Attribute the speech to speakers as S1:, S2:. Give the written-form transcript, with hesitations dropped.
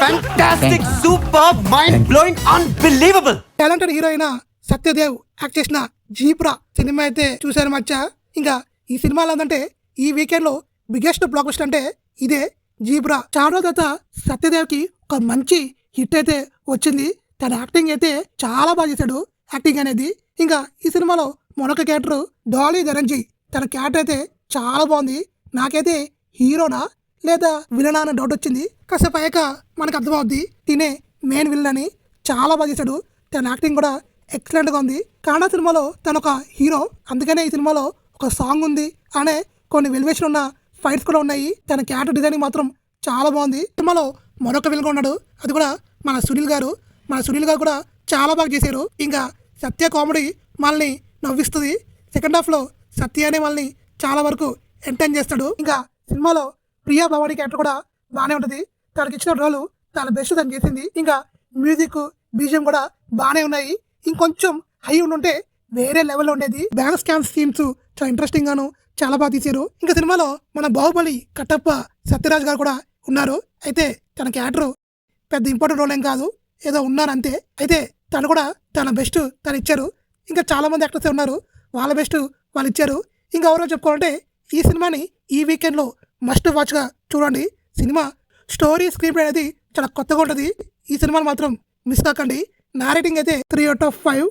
S1: Fantastic super mind blowing unbelievable.
S2: Talented hero అయిన Satyadev act చేసిన zebra cinema అయితే చూశారు మచ్చా. ఇంకా ఈ సినిమాలో ఏంటంటే ఈ వీకెండ్ లో బిగ్గెస్ట్ బ్లాక్ బస్టర్ అంటే ఇదే జీబ్రా. చాలా రోజుల తర్వాత సత్యదేవ్ కి ఒక మంచి హిట్ అయితే వచ్చింది. తన యాక్టింగ్ అయితే చాలా బాగా చేశాడు యాక్టింగ్ అనేది. ఇంకా ఈ సినిమాలో మరొక క్యారెక్టర్ డాలీ ధనంజయ్, తన క్యారెక్టర్ అయితే చాలా బాగుంది. నాకైతే హీరోనా లేదా విలనా అనే డౌట్ వచ్చింది. కాసేపు అయ్యాక మనకు అర్థమవుద్ది తినే మెయిన్ విలన్ అని. చాలా బాగా చేశాడు. తన యాక్టింగ్ కూడా ఎక్సలెంట్ గా ఉంది. కానా సినిమాలో తను ఒక హీరో, అందుకనే ఈ సినిమాలో ఒక సాంగ్ ఉంది అనే కొన్ని వెలివేషన్ ఉన్న ఫైట్స్ కూడా ఉన్నాయి. తన క్యారెక్టర్ డిజైనింగ్ మాత్రం చాలా బాగుంది. సినిమాలో మరొక విలన్ ఉన్నాడు, అది కూడా మన సునీల్ గారు. మన సునీల్ గారు కూడా చాలా బాగా చేశారు. ఇంకా సత్య కామెడీ మనల్ని నవ్విస్తుంది. సెకండ్ హాఫ్ లో సత్య అనే మనల్ని చాలా వరకు ఎంటర్టైన్ చేస్తాడు. ఇంకా సినిమాలో ప్రియా భవానీ క్యారెక్టర్ కూడా బాగానే ఉంటుంది. తనకి ఇచ్చిన రోలు తన బెస్ట్ తను చేసింది. ఇంకా మ్యూజిక్ బీజియం కూడా బాగానే ఉన్నాయి. ఇంకొంచెం హై ఉండుంటే వేరే లెవెల్లో ఉండేది. బ్యాంక్ స్కామ్ సీన్స్ చాలా ఇంట్రెస్టింగ్ గాను చాలా బాగా తీశారు. ఇంకా సినిమాలో మన బాహుబలి కట్టప్ప సత్యరాజ్ గారు కూడా ఉన్నారు. అయితే తన క్యారెక్టర్ పెద్ద ఇంపార్టెంట్ రోల్ ఏం కాదు, ఏదో ఉన్నారు అంతే. అయితే తను కూడా తన బెస్ట్ తను ఇచ్చారు. ఇంకా చాలా మంది యాక్టర్స్ ఉన్నారు, వాళ్ళ బెస్ట్ వాళ్ళు ఇచ్చారు. ఇంకా ఎవరో చెప్పుకోవాలంటే ఈ సినిమాని ఈ వీకెండ్ లో మస్ట్ వాచ్ గా చూడండి. సినిమా స్టోరీ స్క్రీన్ ప్లే అనేది చాలా కొత్తగా ఉంటుంది. ఈ సినిమాని మాత్రం మిస్ కాకండి. నా రేటింగ్ అయితే 3/5.